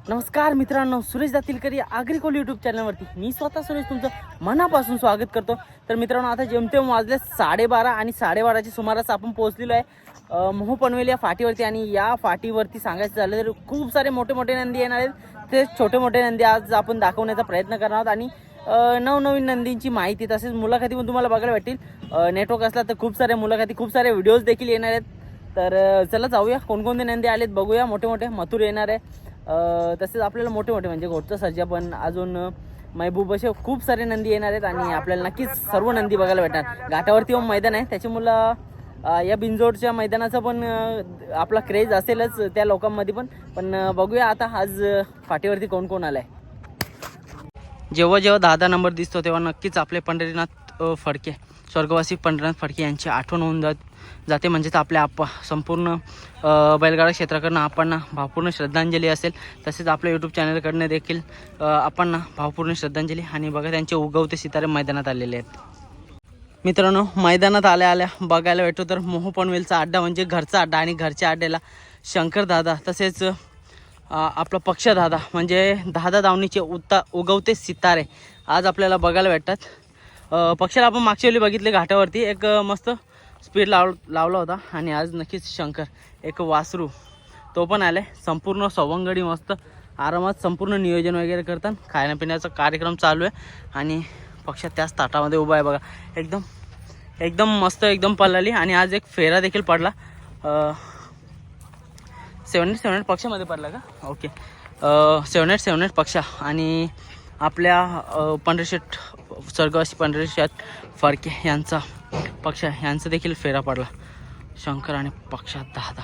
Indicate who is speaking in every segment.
Speaker 1: नमस्कार मित्रांनो, सुरेश दातीलकर या आग्रिकोल यूट्यूब चॅनलवरती मी स्वतः सुरेश तुमचं मनापासून स्वागत करतो. तर मित्रांनो, आता जेमतेम वाजले 12:30 आणि 12:30च्या सुमारास आपण पोहोचलेलो आहे मोह पनवेल या फाटीवरती. आणि या फाटीवरती सांगायचं झालं तर खूप सारे मोठे मोठे नंदी येणार आहेत. ते छोटे मोठे नंदी आज आपण दाखवण्याचा प्रयत्न करणार आहोत आणि नवनवीन नंदींची माहिती तसेच मुलाखती पण तुम्हाला बघायला भेटतील. नेटवर्क असला तर खूप साऱ्या मुलाखती, खूप सारे व्हिडिओज देखील येणार आहेत. तर चला जाऊया, कोणकोणते नंदी आलेत बघूया. मोठे मोठे मथुर येणार आहे, तसेच आपल्याला मोठे मोठे म्हणजे घोटचा सर्जा पण, अजून महबूब, असे खूप सारे नंदी येणार आहेत. आणि आपल्याला नक्कीच सर्व नंदी बघायला भेटणार. घाटावरती येऊन मैदान आहे त्याच्यामुळं या बिंजोडच्या मैदानाचा पण आपला क्रेज असेलच त्या लोकांमध्ये पण बघूया आता आज फाटीवरती कोण कोण आलाय. जेव्हा जेव्हा 10 नंबर दिसतो तेव्हा नक्कीच आपले पंढरीनाथ फडके, स्वर्गवासी पंढरीनाथ फडके यांची आठवण होऊन जाते. म्हणजेच आपल्या आप्पा संपूर्ण बैलगाडा क्षेत्राकडनं आपणना भावपूर्ण श्रद्धांजली असेल. तसेच आपल्या यूट्यूब चॅनलकडनं देखील आपणना भावपूर्ण श्रद्धांजली. आणि बघा त्यांचे उगवते सितारे मैदानात आलेले आहेत. मित्रांनो, मैदानात आल्या बघायला भेटतो तर मोह पनवेलचा अड्डा म्हणजे घरचा अड्डा. आणि घरच्या अड्ड्याला शंकर दादा तसेच आपला पक्ष दादा म्हणजे दादा दावणीचे उगवते सितारे आज आपल्याला बघायला भेटतात. पक्षाला आपण मागच्या वेळी बघितले घाटावरती, एक मस्त स्पीड लावला होता. आणि आज नक्कीच शंकर एक वासरू तो पण आलाय. संपूर्ण सवंगडी मस्त आरामात संपूर्ण नियोजन वगैरे करतात. खाण्यापिण्याचा कार्यक्रम चालू आहे आणि पक्षात त्याच ताटामध्ये उभा आहे बघा. एकदम मस्त एकदम पळाली. आणि आज एक फेरा देखील पडला. 7-8 पक्षामध्ये पडला का? ओके, 7-8 पक्षा. आणि आपल्या पंढरीशेठ, स्वर्गवासी पंढरीशेठ फडके यांचा पक्ष यांचा देखील फेरा पडला. शंकर आणि पक्षात 10.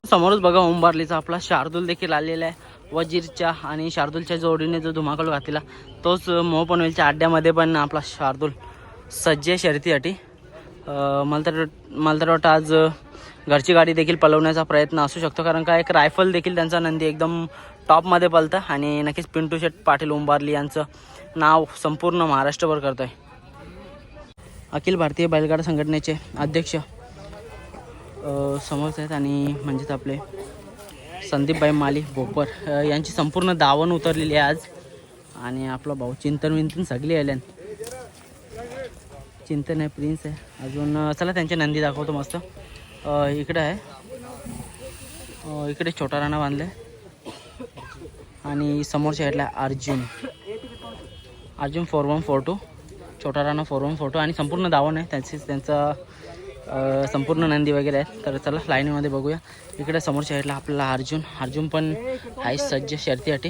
Speaker 1: समोरच बघा उंबारलीचा आपला शार्दूल देखील आलेला आहे. वजीरच्या आणि शार्दूलच्या जोडीने जो धुमाकूळ घातलेला तोच मोह पनवेलच्या अड्ड्यामध्ये पण आपला शार्दूल सज्ज शर्यतीसाठी. मला तर वाटतं आज घरची गाडी देखील पळवण्याचा प्रयत्न असू शकतो, कारण का एक रायफल देखील त्यांचा नंदी एकदम टॉपमध्ये पळतं. आणि नक्कीच पिंटू शेठ पाटील उंबारली यांचं नाव संपूर्ण महाराष्ट्रभर करतोय. अखिल भारतीय बैलगाडा संघटनेचे अध्यक्ष समोरच आहेत. आणि म्हणजेच आपले संदीपभाई माली भोपर यांची संपूर्ण दावण उतरलेली आहे आज. आणि आपला भाऊ चिंतन सगळे आले. चिंतन आहे, प्रिन्स आहे अजून. चला त्यांचे नंदी दाखवतो मस्त. इकडे आहे, इकडे छोटा राणा बांधले. आणि समोरच्या साईडला अर्जुन 4142, छोटा राणा 4142. आणि संपूर्ण दावण आहे त्यांचा संपूर्ण नंदी वगैरे आहेत. तर चला लाईनीमध्ये बघूया. इकडे समोरच्या साईडला आपल्याला अर्जुन पण आहे सज्ज शर्तीसाठी.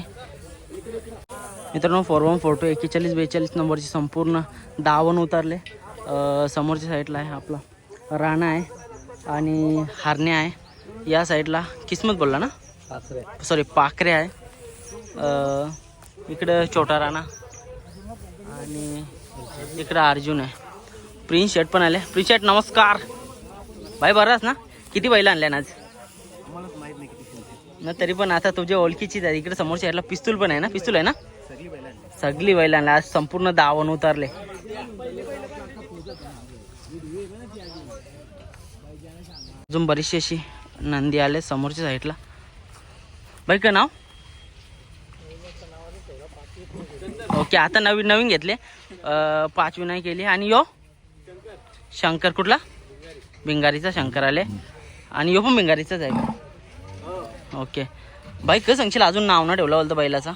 Speaker 1: मित्रांनो, 4142 41-42 नंबरची संपूर्ण दावण उतरले. समोरच्या साईडला आहे आपला राणा आहे आणि हारण्या आहे. या साईडला किस्मत बोलला ना, सॉरी पाखरे आहे. इकडं छोटा राणा आणि इकडं अर्जुन आहे. प्रिन्स शेट पण आले. प्रिन्स शेट नमस्कार भाई, बराच ना? किती बैल आणल्या ना आज? ना तरी पण आता तुझ्या ओळखीचीच आहे. इकडे समोरच्या साईडला पिस्तूल पण आहे ना? पिस्तूल आहे ना? सगळी बैल आणल्या आज. संपूर्ण दावण उतरले. अजून बरीचशी अशी नंदी आले समोरच्या साईडला. बाई का नाव? ओके, आता नवीन घेतले. 5वी नाही केली. आणि यो शंकर कुठला? भिंगारीचा शंकर आले. आणि यो पण भिंगारीचाच आहे का? ओके बाई, कसं सांगशील अजून नाव ना ठेवला बोलतं बैलाचा?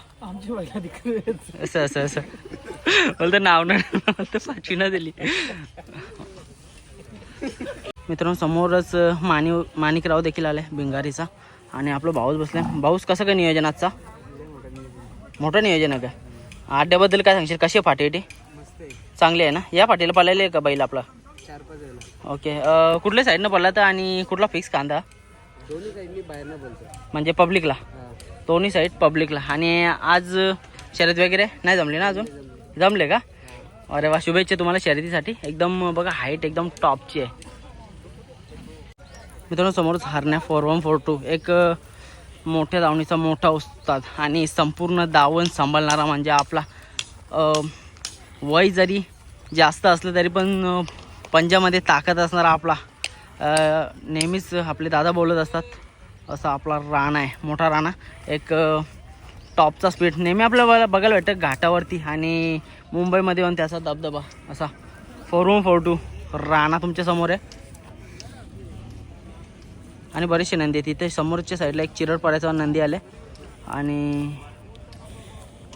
Speaker 1: असं बोलतं नाव ना बोलतं 5वी ना दिली. मित्रांनो, समोरच माणिकराव देखील आले भिंगारीचा. आणि आपलं भाऊच बसले. भाऊस कसं काय नियोजन आजचा? मोठं नियोजन आहे का? अड्ड्याबद्दल काय सांगशील? कशी फाटी आहे? चांगली आहे ना? या फाटीला पळायला आहे का बैल आपला? 4-5 ओके. कुठल्या साईडनं पडला तर? आणि कुठला फिक्स कांदा?
Speaker 2: दोन्ही साईडनी बाहेरनं बोलतो
Speaker 1: म्हणजे पब्लिकला? दोन्ही साईड पब्लिकला. आणि आज शर्यत वगैरे नाही जमली ना अजून? जमले का? अरे वा, शुभेच्छा तुम्हाला शर्यतीसाठी. एकदम बघा हाईट एकदम टॉपची आहे. मित्रांनो, समोरच हारण्या 4142 एक मोठ्या दावणीचा मोठा उस्ताद आणि संपूर्ण दावण सांभाळणारा. म्हणजे आपला वय जरी जास्त असलं तरी पण पंजामध्ये ताकद असणारा आपला नेहमीच आपले दादा बोलत असतात असं आपला राणा आहे. मोठा राणा एक टॉपचा स्पीड नेहमी आपल्याला बघायला भेटतं घाटावरती, आणि मुंबईमध्ये येऊन त्याचा दबदबा असा 4-1-4-2 राणा तुमच्या समोर आहे. आणि बरेचसे नंदी आहेत तिथे. समोरच्या साईडला एक चिरडपाड्याचा नंदी आले, आणि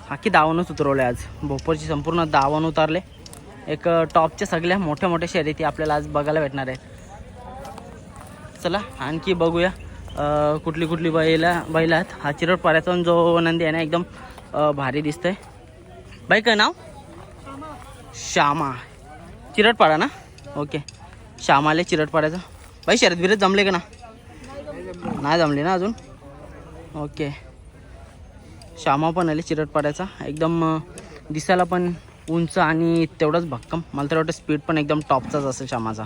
Speaker 1: अख्खी दावणच उतरवले आज. भोपरची संपूर्ण दावण उतारले. एक टॉपच्या सगळ्या मोठ्या मोठ्या शर्यती आपल्याला आज बघायला भेटणार आहेत. चला आणखी बघूया कुठली कुठली बैला आहेत. हा चिरडपाड्याचा जो नंदी आहे ना एकदम भारी दिसतंय. बाई काय नाव? श्यामा. चिरडपाडा ना? ओके. श्यामाले चिरडपाड्याचा. बाई शर्यत बिरत जमले का ना? नाही जमले ना अजून. ओके. श्यामा पण आले चिरडपाड्याचा. एकदम दिसायला पण उंच आणि तेवढंच भक्कम. मला तर वाटतं स्पीड पण एकदम टॉपचाच असेल श्यामाचा.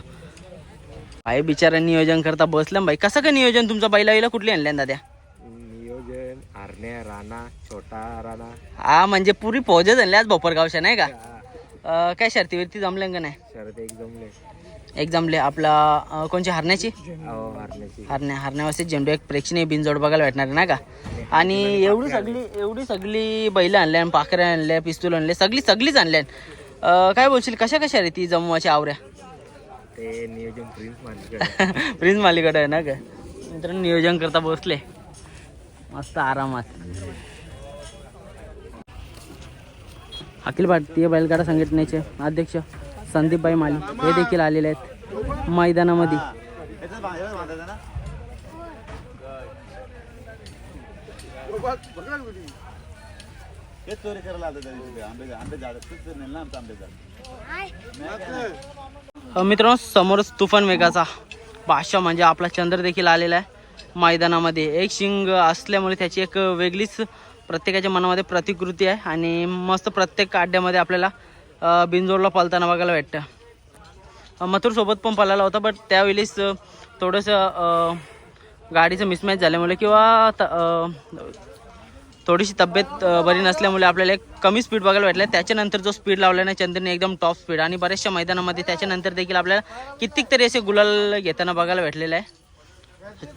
Speaker 1: बाई बिचारा नियोजन करता बसलं. बाई कसं काय नियोजन तुमचं? बैला कुठली आणल्या दाद्या?
Speaker 2: नियोजन आरण्या राणा छोटा राणा.
Speaker 1: हा म्हणजे पुरी फौजच आणली आज भोपरगावच्या नाही का? काय शर्तीवरती जमले का नाही?
Speaker 2: शर्यत एक जमले.
Speaker 1: एक जमले. आपला कोणची हरण्याची?
Speaker 2: आरण्याची.
Speaker 1: हरण्यावरती झेंडू एक प्रेक्षणीय बिनजोड बघायला भेटणार आहे नाही का? आणि एवढी सगळी बैल आणल्या, पाखऱ्या आणल्या, पिस्तूल आणले, सगळीच आणल्या. काय बोलशील कशा रीती जमवाच्या आवऱ्या?
Speaker 2: ते नियोजन प्रिन्स मालिकडे.
Speaker 1: प्रिन्स मालिकडे आहे ना का? मित्रांनो नियोजन करता बसले मस्त आरामात. अखिल भारतीय बैलगाडा संघटनेचे अध्यक्ष संदीपभाई माली हे देखील आलेले आहेत मैदानामध्ये. मित्रांनो समोरच तुफान वेगाचा बादशाह म्हणजे आपला चंद्र देखील आलेला आहे मैदानामध्ये. एक शिंग असल्यामुळे त्याची एक वेगळीच प्रत्येकाच्या मनामध्ये प्रतिकृती आहे, आणि मस्त प्रत्येक अड्ड्यामध्ये आपल्याला बिनजोडला पळताना बघायला भेटतं. मथुरसोबत पण पळाला होता, बट त्यावेळेस थोडंसं गाडीचं मिसमॅच झाल्यामुळे किंवा थोडीशी तब्येत बरी नसल्यामुळे आपल्याला एक कमी स्पीड बघायला भेटला. त्याच्यानंतर जो स्पीड लावला ना चंद्रने एकदम टॉप स्पीड, आणि बऱ्याचशा मैदानामध्ये त्याच्यानंतर देखील आपल्याला कित्येक तरी असे गुलाल घेताना बघायला भेटलेलं आहे.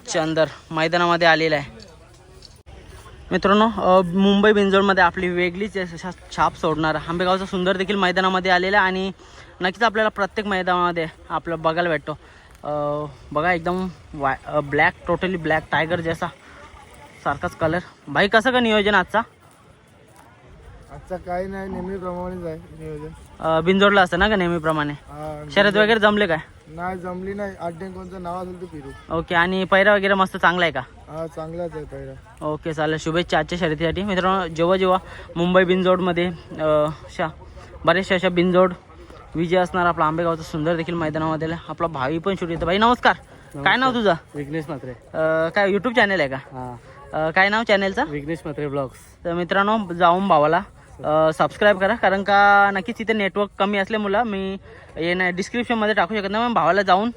Speaker 1: चंद्र मैदानामध्ये आलेला आहे. मित्रांनो मुंबई बिनजोडमध्ये आपली वेगळीच छाप सोडणारा आंबेगावचा सुंदर देखील मैदानामध्ये आलेला आहे, आणि नक्कीच आपल्याला प्रत्येक मैदानामध्ये आपलं बघायला भेटतो. बघा एकदम ब्लॅक, टोटली ब्लॅक टायगर जैसा सारखाच कलर. भाई कसं का नियोजन आजचा
Speaker 2: काही नाही नेहमीप्रमाणेच आहे नियोजन.
Speaker 1: बिनजोडला असतं ना का नेहमीप्रमाणे? शर्यत वगैरे जमले काय?
Speaker 2: नाही जमली नाही. अड्डे कोणतं नाव असेल ते फिरू.
Speaker 1: ओके. आणि पैरा वगैरे मस्त चांगला आहे का?
Speaker 2: हा चांगलाच आहे पहिला.
Speaker 1: ओके चालेल. शुभेच्छा आजच्या शर्यतीसाठी. मित्रांनो जेव्हा मुंबई बिनजोडमध्ये बरेचशा अशा बिनजोड विजय असणार आपला आंबेगावचा सुंदर देखील मैदानामध्ये आपला भावी पण शूट येतो. भाई नमस्कार. काय नाव तुझं?
Speaker 2: विघ्नेश म्हात्रे.
Speaker 1: काय यूट्यूब चॅनल आहे का? काय नाव चॅनलचं?
Speaker 2: विघ्नेश म्हात्रे ब्लॉग्स.
Speaker 1: तर मित्रांनो जाऊन भावाला सबस्क्राईब करा, कारण का नक्कीच इथे नेटवर्क कमी असल्यामुळं मी हे नाही डिस्क्रिप्शनमध्ये टाकू शकत नाही. मग भावाला जाऊन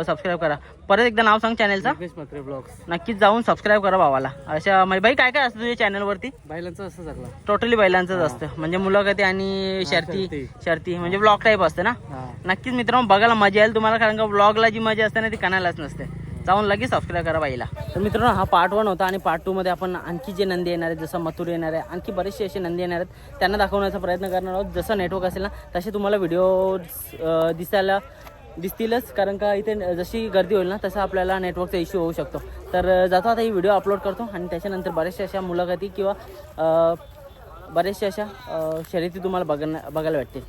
Speaker 1: सबस्क्राईब करा. परत एकदा नाव सांग चॅनलचा?
Speaker 2: विघ्नेश म्हात्रे ब्लॉग्स.
Speaker 1: नक्कीच जाऊन सबस्क्राईब करा भावाला. अशा म्हणजे भाई काय काय असतं तुझ्या चॅनलवरती?
Speaker 2: बैलांचं असं सगळं
Speaker 1: टोटली बैलांचंच असतं, म्हणजे मुलाखती आणि शर्ती म्हणजे ब्लॉग टाईप असते ना. नक्कीच मित्रांनो बघायला मजा येईल तुम्हाला, कारण का ब्लॉगला जी मजा असते ना ती कणालाच नसते. जाऊन लगेच सबस्क्राईब करा बाईला. तर मित्रांनो हा पार्ट 1 होता, आणि पार्ट 2 मध्ये आपण आणखी जे नंदी येणार आहेत, जसं मथुर येणार आहे, आणखी बरेचसे असे नंदी येणार आहेत, त्यांना दाखवण्याचा प्रयत्न करणार आहोत. जसं नेटवर्क असेल ना तसे तुम्हाला व्हिडिओ दिसतीलच, कारण का इथे जशी गर्दी होईल ना तसं आपल्याला नेटवर्कचा इश्यू होऊ शकतो. तर जातो आता ही व्हिडिओ अपलोड करतो, आणि त्याच्यानंतर बऱ्याचशा अशा मुलाखती किंवा बऱ्याचशा अशा शर्यती तुम्हाला बघायला भेटतील.